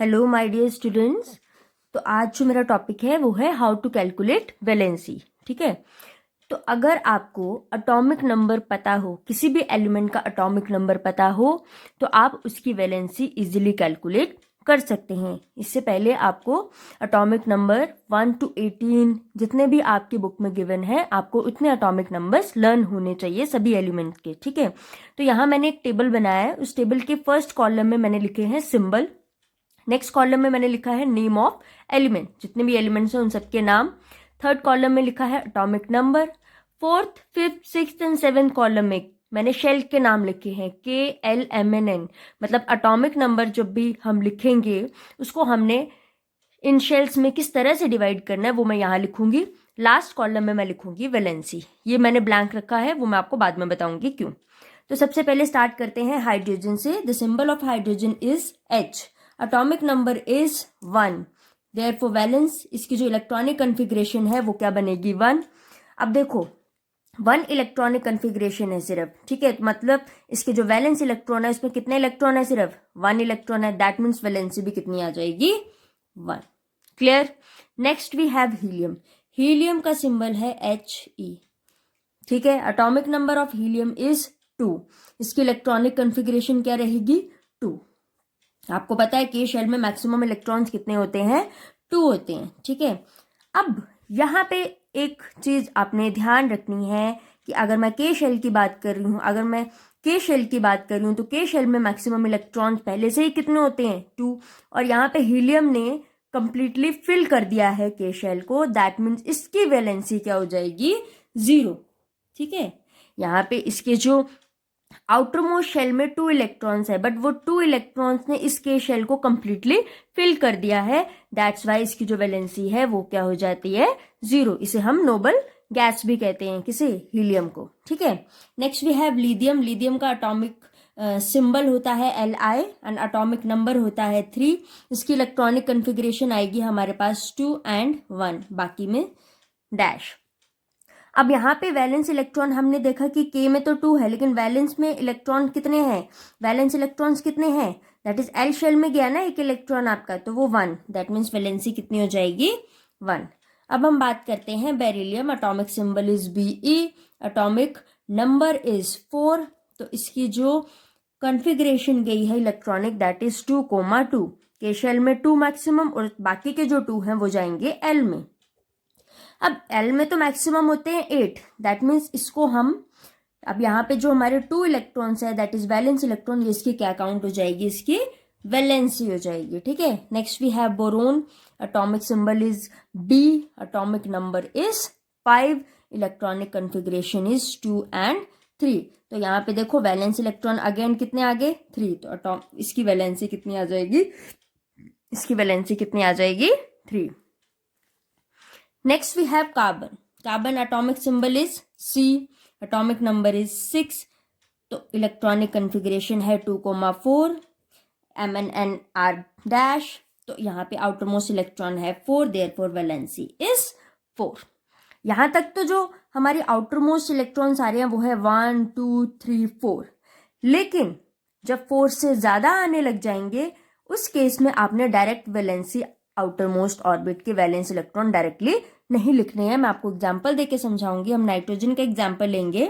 Hello my dear students. तो आज जो मेरा टॉपिक है वो है हाउ टू कैलकुलेट वैलेंसी। ठीक है, तो अगर आपको एटॉमिक नंबर पता हो, किसी भी एलिमेंट का एटॉमिक नंबर पता हो, तो आप उसकी वैलेंसी इजीली कैलकुलेट कर सकते हैं। इससे पहले आपको एटॉमिक नंबर 1 to 18 जितने भी आपकी बुक में गिवन है, आपको उतने एटॉमिक नंबर्स लर्न होने चाहिए सभी एलिमेंट के। ठीक है, तो यहाँ मैंने एक टेबल बनाया है। उस टेबल के फर्स्ट कॉलम में मैंने लिखे हैं सिंबल, नेक्स्ट कॉलम में मैंने लिखा है नेम ऑफ एलिमेंट, जितने भी एलिमेंट्स हैं उन सबके नाम। थर्ड कॉलम में लिखा है atomic number. Fourth, fifth, sixth and seventh column में मैंने शेल के नाम लिखे हैं KLMNN। मतलब एटॉमिक नंबर जब भी हम लिखेंगे उसको हमने इन शेल्स में किस तरह से डिवाइड करना है वो मैं यहाँ लिखूंगी। लास्ट कॉलम में मैं लिखूंगी वैलेंसी। ये मैंने ब्लैंक रखा है, वो मैं आपको बाद में बताऊंगी क्यों। तो सबसे पहले स्टार्ट करते हैं हाइड्रोजन से। The symbol of hydrogen is H। Atomic number is 1। Therefore valence, इसकी जो इलेक्ट्रॉनिक कन्फिग्रेशन है वो क्या बनेगी 1। अब देखो 1 इलेक्ट्रॉनिक कन्फिग्रेशन है सिर्फ, ठीक है, मतलब इसके जो वैलेंस इलेक्ट्रॉन है उसमें कितने इलेक्ट्रॉन है, सिर्फ 1 इलेक्ट्रॉन है। दैट मीन्स वैलेंसी भी कितनी आ जाएगी 1। Clear. Next we have helium. Helium का सिंबल है He। ठीक है, atomic number of helium is 2। इसकी इलेक्ट्रॉनिक कन्फिग्रेशन क्या रहेगी 2। आपको पता है के शेल में मैक्सिमम इलेक्ट्रॉन्स कितने होते हैं 2 होते हैं। ठीक है, अब यहाँ पे एक चीज आपने ध्यान रखनी है कि अगर मैं के शेल की बात कर रही हूँ, अगर मैं के शेल की बात कर रही हूँ तो के शेल में मैक्सिमम इलेक्ट्रॉन्स पहले से ही कितने होते हैं 2, और यहाँ पे हीलियम ने कंप्लीटली फिल कर दिया है के शेल को। दैट मीन्स इसकी वैलेंसी क्या हो जाएगी 0। ठीक है, यहाँ पे इसके जो आउटर मोस्ट शेल में 2 इलेक्ट्रॉन्स है, बट वो 2 इलेक्ट्रॉन्स ने इसके शेल को कंप्लीटली फिल कर दिया है। दैट्स वाई इसकी जो वैलेंसी है वो क्या हो जाती है 0। इसे हम नोबल गैस भी कहते हैं, किसे, हीलियम को। ठीक है, next we have lithium. Lithium का एटॉमिक सिंबल होता है Li एंड एटॉमिक नंबर होता है 3। इसकी इलेक्ट्रॉनिक कन्फिग्रेशन आएगी हमारे पास 2 and 1, बाकी में डैश। अब यहाँ पे वैलेंस इलेक्ट्रॉन हमने देखा कि K में तो 2 है, लेकिन वैलेंस में इलेक्ट्रॉन कितने हैं, वैलेंस इलेक्ट्रॉन्स कितने हैं, दैट इज L शेल में गया ना एक इलेक्ट्रॉन आपका, तो वो 1। दैट मीन्स वैलेंसी कितनी हो जाएगी 1। अब हम बात करते हैं beryllium. Atomic symbol is Be। Atomic number is 4। तो इसकी जो कन्फिग्रेशन गई है इलेक्ट्रॉनिक दैट इज 2,2। के शेल में 2 मैक्सिमम और बाकी के जो 2 हैं वो जाएंगे L में। अब L में तो मैक्सिमम होते हैं 8। दैट मीन्स इसको हम, अब यहाँ पे जो हमारे 2 इलेक्ट्रॉन्स है दैट इज वैलेंस इलेक्ट्रॉन, ये इसकी क्या काउंट हो जाएगी, इसकी वैलेंसी हो जाएगी। ठीक है, next we have boron. Atomic symbol is B। Atomic number is 5। Electronic configuration is 2 and 3। तो यहाँ पे देखो वैलेंस इलेक्ट्रॉन अगेन कितने आ गए 3, तो इसकी वैलेंसी कितनी आ जाएगी, इसकी वैलेंसी कितनी आ जाएगी 3। Next we have carbon. Carbon atomic symbol is C. Atomic number is 6. तो इलेक्ट्रॉनिक कन्फिग्रेशन है 2,4। MnNr dash. तो यहाँ पे आउटर मोस्ट इलेक्ट्रॉन है 4, देयरफॉर वैलेंसी इज 4। यहाँ तक तो जो हमारी आउटर मोस्ट इलेक्ट्रॉन्स आ रहे हैं वो है 1 2 3 4, लेकिन जब 4 से ज्यादा आने लग जाएंगे उस केस में आपने direct valency outer most orbit के वैलेंस इलेक्ट्रॉन डायरेक्टली नहीं लिखने हैं। मैं आपको एग्जांपल देके समझाऊंगी। हम नाइट्रोजन का एग्जांपल लेंगे।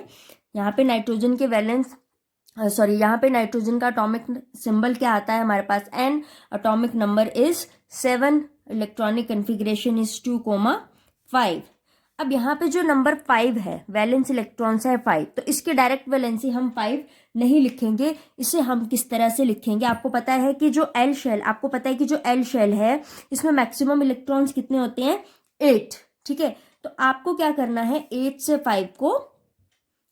यहाँ पे नाइट्रोजन के वैलेंस यहाँ पे नाइट्रोजन का एटॉमिक सिंबल क्या आता है हमारे पास N। Atomic number is 7। Electronic configuration is 2,5। अब यहाँ पे जो नंबर 5 है, वैलेंस इलेक्ट्रॉन्स है 5, तो इसके डायरेक्ट वैलेंसी हम 5 नहीं लिखेंगे। इसे हम किस तरह से लिखेंगे, आपको पता है कि जो L शेल, आपको पता है कि जो L शेल है इसमें मैक्सिमम इलेक्ट्रॉन्स कितने होते हैं 8। ठीक है, तो आपको क्या करना है 8 से 5 को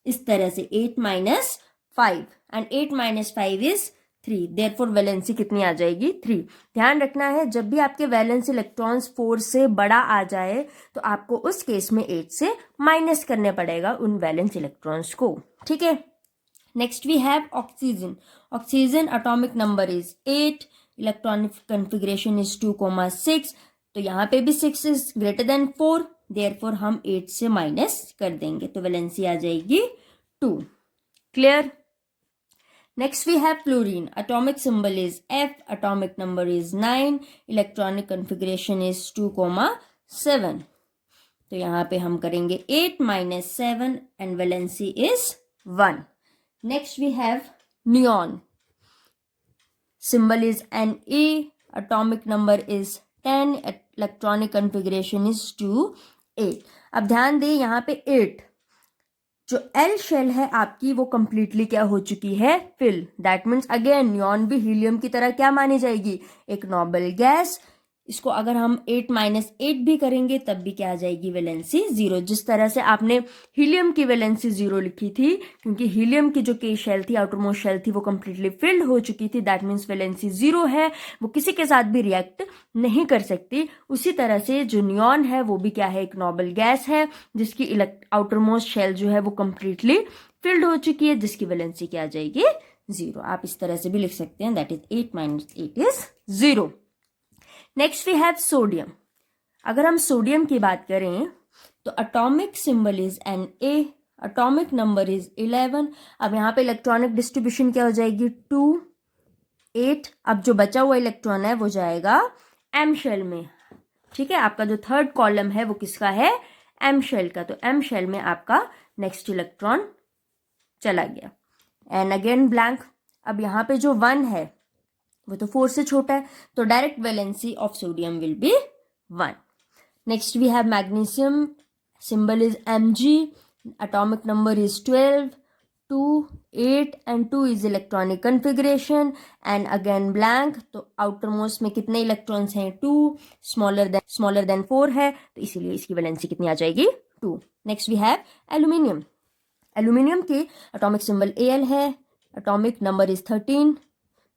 इस तरह से 8 minus 5 and 8 minus 5 is 3। Therefore valency कितनी आ जाएगी 3। ध्यान रखना है जब भी आपके वैलेंस इलेक्ट्रॉन्स 4 से बड़ा आ जाए तो आपको उस केस में 8 से माइनस करने पड़ेगा उन वैलेंस इलेक्ट्रॉन्स को। ठीक है, next we have oxygen. Oxygen atomic number is 8। Electronic configuration is 2,6। तो यहाँ पे भी 6 इज ग्रेटर देन 4, देयरफॉर हम 8 से माइनस कर देंगे तो वैलेंसी आ जाएगी 2। Clear. Next we have fluorine. Atomic symbol is F. Atomic number is 9. Electronic configuration is 2,7. तो यहाँ पे हम करेंगे 8 minus 7 and valency is 1. Next we have neon. Symbol is Na. Atomic number is 10. Electronic configuration is 2, 8. अब ध्यान दें यहाँ पे 8 जो एल शेल है आपकी वो कंप्लीटली क्या हो चुकी है, fill. That means again neon भी हीलियम की तरह क्या मानी जाएगी, एक नोबल गैस. इसको अगर हम 8 माइनस 8 भी करेंगे तब भी क्या आ जाएगी, वैलेंसी 0. जिस तरह से आपने हीलियम की वैलेंसी 0 लिखी थी क्योंकि हीलियम की जो के शेल थी, आउटर मोस्ट शेल थी, वो कंप्लीटली फिल्ड हो चुकी थी. दैट मीन्स वैलेंसी 0 है, वो किसी के साथ भी रिएक्ट नहीं कर सकती. उसी तरह से जो नियॉन है वो भी क्या है, एक नोबल गैस है जिसकी आउटर मोस्ट शेल जो है वो कंप्लीटली फिल्ड हो चुकी है, जिसकी वैलेंसी क्या आ जाएगी, 0. आप इस तरह से भी लिख सकते हैं, that is 8 minus 8 is 0. Next we have sodium. अगर हम सोडियम की बात करें तो atomic symbol is Na. Atomic number is 11. अब यहाँ पे इलेक्ट्रॉनिक डिस्ट्रीब्यूशन क्या हो जाएगी, 2, 8. अब जो बचा हुआ इलेक्ट्रॉन है वो जाएगा एम शेल में. ठीक है, आपका जो थर्ड कॉलम है वो किसका है, एम शेल का. तो एम शेल में आपका नेक्स्ट इलेक्ट्रॉन चला गया. And again blank. अब यहाँ पे जो 1 है वो तो 4 से छोटा है, तो direct valency of sodium will be 1. Next we have magnesium. Symbol is Mg. Atomic number is 12, 2, 8 and 2 is electronic configuration. And again blank. तो आउटर मोस्ट में कितने इलेक्ट्रॉन्स हैं, 2. स्मॉलर देन 4 है, तो इसीलिए इसकी वैलेंसी कितनी आ जाएगी, 2. Next we have aluminium. Aluminium की एटॉमिक सिंबल Al है. एटॉमिक नंबर इज 13,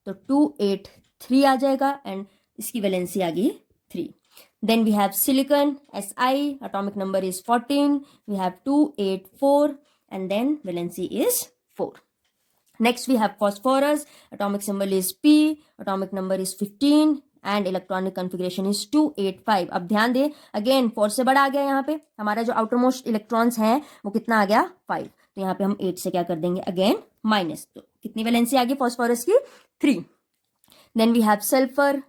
तो 2, 8, 3 आ जाएगा एंड इसकी वैलेंसी आ गई 3. Then we have silicon Si. Atomic number is 14. We have 2, 8, 4 and then valency is 4. Next we have phosphorus. Atomic symbol is P. Atomic number is 15 and electronic configuration is 2, 8, 5. अब ध्यान दें again 4 से बड़ा आ गया. यहाँ पे हमारा जो आउटर मोस्ट इलेक्ट्रॉन्स हैं वो कितना आ गया, 5. तो यहाँ पे हम 8 से क्या कर देंगे, अगेन माइनस. तो कितनी वैलेंसी आ गई फॉस्फोरस की, 3. Then we have sulphur.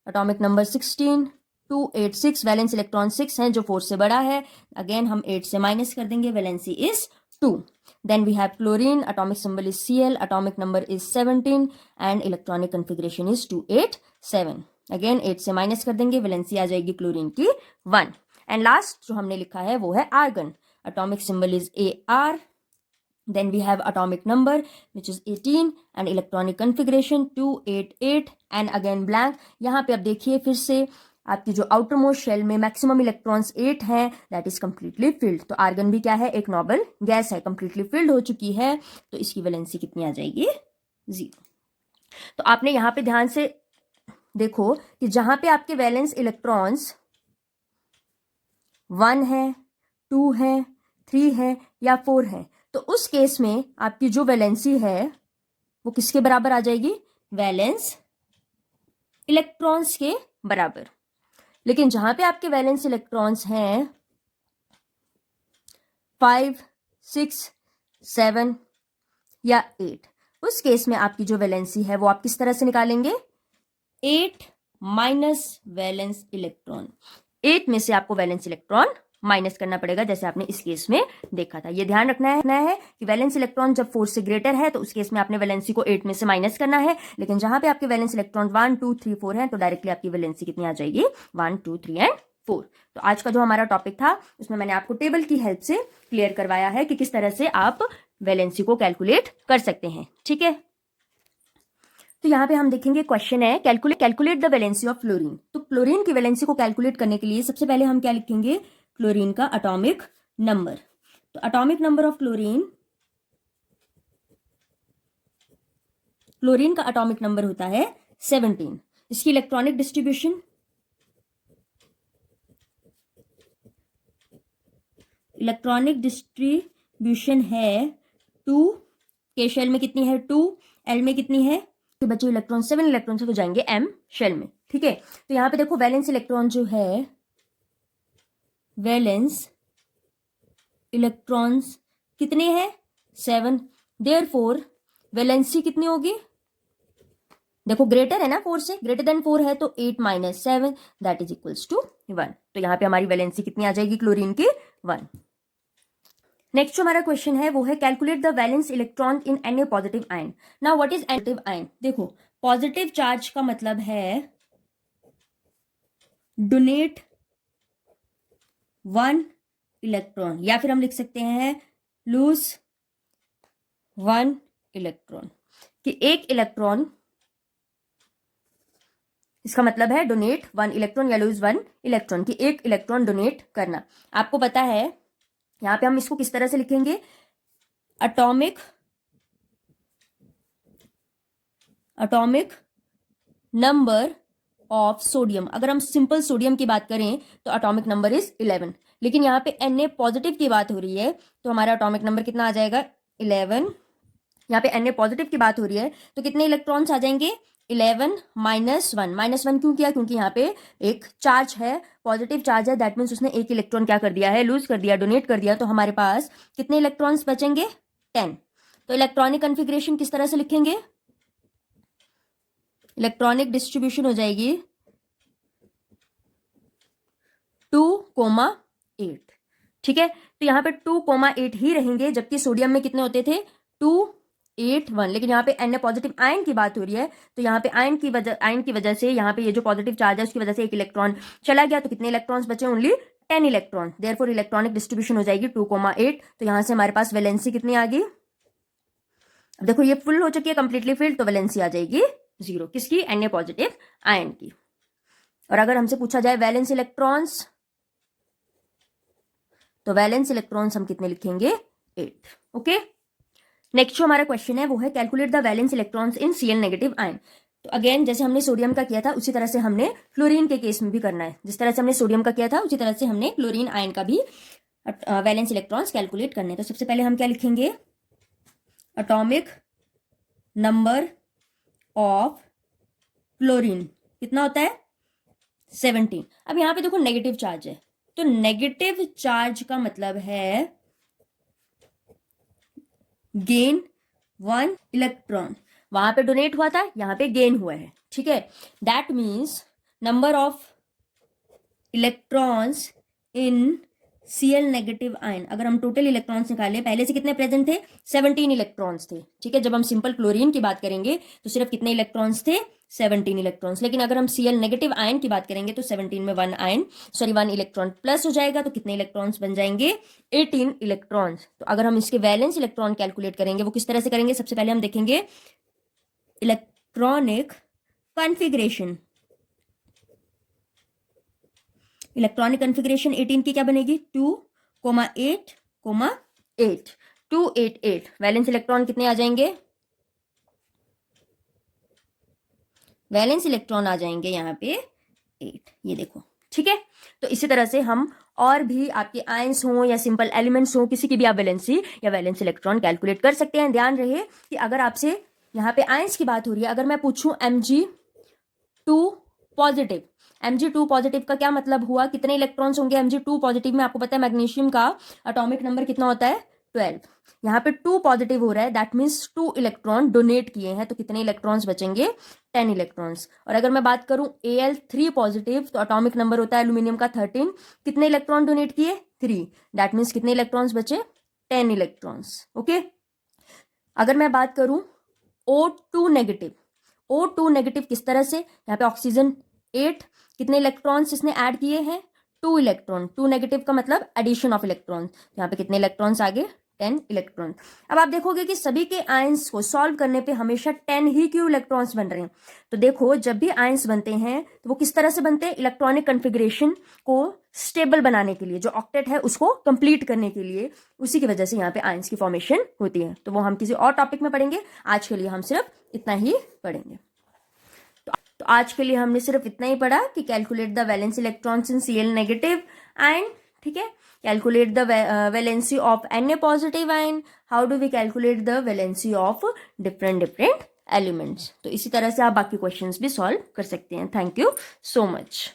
Atomic number 16, 2, 8, 6. Valence electron 6 हैं जो 4 से बड़ा है. अगेन हम 8 से माइनस कर देंगे, valency is 2. Then we have chlorine. Atomic symbol is Cl. Atomic number is 17 and electronic configuration is 2, 8, 7. Again 8 से माइनस कर देंगे, वैलेंसी आ जाएगी क्लोरीन की 1. एंड लास्ट जो हमने लिखा है वो है argon. Atomic symbol is Ar. Then we have atomic number which is 18 and electronic configuration 2, 8, 8 and again blank. यहाँ पे अब देखिए फिर से आपकी जो आउटर मोस्ट शेल में मैक्सिमम इलेक्ट्रॉन्स 8 हैं, दैट इज कंप्लीटली फिल्ड. तो आर्गन भी क्या है, एक नोबल गैस है, कंप्लीटली फिल्ड हो चुकी है, तो इसकी वैलेंसी कितनी आ जाएगी, 0. तो आपने यहाँ पे ध्यान से देखो कि जहां पे आपके वैलेंस इलेक्ट्रॉन्स 1 है, 2 है, 3 है या 4 है, तो उस केस में आपकी जो वैलेंसी है वो किसके बराबर आ जाएगी, वैलेंस इलेक्ट्रॉन्स के बराबर. लेकिन जहां पे आपके वैलेंस इलेक्ट्रॉन्स हैं 5, 6, 7 या 8, उस केस में आपकी जो वैलेंसी है वो आप किस तरह से निकालेंगे, 8 माइनस वैलेंस इलेक्ट्रॉन. 8 में से आपको वैलेंस इलेक्ट्रॉन माइनस करना पड़ेगा, जैसे आपने इस केस में देखा था. ये ध्यान रखना है कि वैलेंस इलेक्ट्रॉन जब 4 से ग्रेटर है तो उस केस में आपने वैलेंसी को 8 में से माइनस करना है. लेकिन जहां पे आपके वैलेंस इलेक्ट्रॉन 1, 2, 3, 4 है तो डायरेक्टली आपकी वैलेंसी कितनी आ जाएगी, 1, 2, 3 एंड 4. तो आज का जो हमारा टॉपिक था उसमें मैंने आपको टेबल की हेल्प से क्लियर करवाया है कि किस तरह से आप वैलेंसी को कैलकुलेट कर सकते हैं. ठीक है, तो यहाँ पे हम देखेंगे क्वेश्चन है calculate the valency of fluorine. तो क्लोरीन की वैलेंसी को कैलकुलेट करने के लिए सबसे पहले हम क्या लिखेंगे, क्लोरीन का एटॉमिक नंबर. तो एटॉमिक नंबर ऑफ क्लोरीन का एटॉमिक नंबर होता है 17. इसकी इलेक्ट्रॉनिक डिस्ट्रीब्यूशन है 2. के शेल में कितनी है, 2. एल में कितनी है, तो बचे इलेक्ट्रॉन 7 इलेक्ट्रॉन से वो जाएंगे एम शेल में. ठीक है, तो यहां पे देखो वैलेंस इलेक्ट्रॉन जो है, वैलेंस इलेक्ट्रॉन्स कितने हैं, 7. देयरफॉर वैलेंसी कितनी होगी, देखो ग्रेटर है ना 4 से, ग्रेटर देन 4 है तो 8 minus 7 that is equals to 1। तो यहाँ पे हमारी वैलेंसी कितनी आ जाएगी क्लोरीन की, 1। नेक्स्ट जो हमारा क्वेश्चन है वो है calculate the valence electron in Na positive ion. Now what is positive ion, देखो पॉजिटिव चार्ज का मतलब है डोनेट 1 इलेक्ट्रॉन, या फिर हम लिख सकते हैं लूज 1 इलेक्ट्रॉन, कि एक इलेक्ट्रॉन, इसका मतलब है डोनेट 1 इलेक्ट्रॉन या लूज 1 इलेक्ट्रॉन, की एक इलेक्ट्रॉन डोनेट करना। आपको पता है यहां पे हम इसको किस तरह से लिखेंगे, एटॉमिक नंबर ऑफ सोडियम। अगर हम सिंपल सोडियम की बात करें तो एटॉमिक नंबर इज 11, लेकिन यहाँ पे Na पॉजिटिव की बात हो रही है तो हमारा एटॉमिक नंबर कितना आ जाएगा, 11। यहाँ पे Na पॉजिटिव की बात हो रही है तो कितने इलेक्ट्रॉन्स आ जाएंगे, 11 माइनस 1। माइनस 1 क्यों किया, क्योंकि यहाँ पे एक चार्ज है, पॉजिटिव चार्ज है, दैट मीन्स उसने एक इलेक्ट्रॉन क्या कर दिया है, लूज कर दिया, डोनेट कर दिया। तो हमारे पास कितने इलेक्ट्रॉन्स बचेंगे, 10। तो इलेक्ट्रॉनिक कन्फिग्रेशन किस तरह से लिखेंगे, इलेक्ट्रॉनिक डिस्ट्रीब्यूशन हो जाएगी 2,8। ठीक है, तो यहाँ पे 2,8 ही रहेंगे, जबकि सोडियम में कितने होते थे, 2, 8, 1। लेकिन यहाँ पे Na पॉजिटिव आयन की बात हो रही है तो यहाँ पे आयन की वजह से यहाँ पे ये जो पॉजिटिव चार्ज है उसकी वजह से एक इलेक्ट्रॉन चला गया, तो कितने इलेक्ट्रॉन्स बचे, only 10 electron. Therefore electronic distribution हो जाएगी 2,8। तो यहाँ से हमारे पास वैलेंसी कितनी आ गई, अब देखो ये फुल हो चुकी है, कंप्लीटली फिल्ड, तो वैलेंसी आ जाएगी 0, किसकी, Na पॉजिटिव आयन की। और अगर हमसे पूछा जाए वैलेंस इलेक्ट्रॉन्स, तो वैलेंस इलेक्ट्रॉन्स हम कितने लिखेंगे, 8। ओके, नेक्स्ट जो हमारा क्वेश्चन है वो है calculate the valence electrons in Cl negative ion. तो अगेन जैसे हमने सोडियम का किया था उसी तरह से हमने क्लोरीन के केस में भी करना है, जिस तरह से हमने सोडियम का किया था उसी तरह से हमने क्लोरीन आयन का भी वैलेंस इलेक्ट्रॉन्स कैलकुलेट करने हैं। तो सबसे पहले हम क्या लिखेंगे, एटॉमिक नंबर ऑफ क्लोरीन कितना होता है, 17। अब यहाँ पे देखो नेगेटिव चार्ज है, तो नेगेटिव चार्ज का मतलब है गेन 1 इलेक्ट्रॉन, वहां पे डोनेट हुआ था, यहां पे गेन हुआ है। ठीक है, that means number of electrons in Cl negative ion, अगर हम टोटल इलेक्ट्रॉन्स निकालें, पहले से कितने प्रेजेंट थे, 17 इलेक्ट्रॉन्स थे। ठीक है, जब हम सिंपल क्लोरीन की बात करेंगे तो सिर्फ कितने इलेक्ट्रॉन्स थे, 17 इलेक्ट्रॉन्स। लेकिन अगर हम Cl नेगेटिव आयन की बात करेंगे तो 17 में 1 इलेक्ट्रॉन प्लस हो जाएगा, तो कितने इलेक्ट्रॉन्स बन जाएंगे, 18 इलेक्ट्रॉन्स। तो अगर हम इसके वैलेंस इलेक्ट्रॉन कैलकुलेट करेंगे वो किस तरह से करेंगे, सबसे पहले हम देखेंगे इलेक्ट्रॉनिक कॉन्फ़िगरेशन। इलेक्ट्रॉनिक कॉन्फ़िगरेशन 18 की क्या बनेगी, 2,8,8, 288। वैलेंस इलेक्ट्रॉन कितने आ जाएंगे, वैलेंस इलेक्ट्रॉन आ जाएंगे यहाँ पे 8, ये देखो। ठीक है, तो इसी तरह से हम और भी आपके आयंस हो या सिंपल एलिमेंट्स हो, किसी की भी आप वैलेंसी या वैलेंस इलेक्ट्रॉन कैलकुलेट कर सकते हैं। ध्यान रहे कि अगर आपसे यहाँ पे आयंस की बात हो रही है, अगर मैं पूछूं Mg2 पॉजिटिव, Mg2 पॉजिटिव का क्या मतलब हुआ, कितने इलेक्ट्रॉन्स होंगे Mg2 पॉजिटिव में, आपको पता है मैग्नीशियम का एटॉमिक नंबर कितना होता है, 12। यहाँ पे 2 पॉजिटिव हो रहा है, दैट मीन्स 2 इलेक्ट्रॉन डोनेट किए हैं, तो कितने इलेक्ट्रॉन्स बचेंगे, 10 इलेक्ट्रॉन्स। और अगर मैं बात करूं Al3 पॉजिटिव, तो एटॉमिक नंबर होता है एल्यूमिनियम का 13, कितने इलेक्ट्रॉन डोनेट किए, 3, दैट मीन्स कितने इलेक्ट्रॉन्स बचे, 10 इलेक्ट्रॉन्स। ओके, अगर मैं बात करूं O2 नेगेटिव, O2 नेगेटिव किस तरह से, यहाँ पे ऑक्सीजन 8, कितने इलेक्ट्रॉन्स इसने ऐड किए हैं, 2 इलेक्ट्रॉन। 2 नेगेटिव का मतलब एडिशन ऑफ इलेक्ट्रॉन, यहाँ पे कितने इलेक्ट्रॉन्स आगे, 10 इलेक्ट्रॉन। अब आप देखोगे कि सभी के आयंस को सॉल्व करने पे हमेशा 10 ही क्यों इलेक्ट्रॉन्स बन रहे हैं। तो देखो जब भी आयंस बनते हैं तो वो किस तरह से बनते हैं, इलेक्ट्रॉनिक कन्फिग्रेशन को स्टेबल बनाने के लिए, जो ऑक्टेट है उसको कंप्लीट करने के लिए, उसी की वजह से यहाँ पे आयंस की फॉर्मेशन होती है। तो वो हम किसी और टॉपिक में पढ़ेंगे, आज के लिए हम सिर्फ इतना ही पढ़ेंगे। तो आज के लिए हमने सिर्फ इतना ही पढ़ा कि calculate the valence electrons in Cl negative ion. ठीक है, calculate the valency of Na positive ion, how do we calculate the valency of different elements. तो इसी तरह से आप बाकी क्वेश्चंस भी सॉल्व कर सकते हैं। Thank you so much.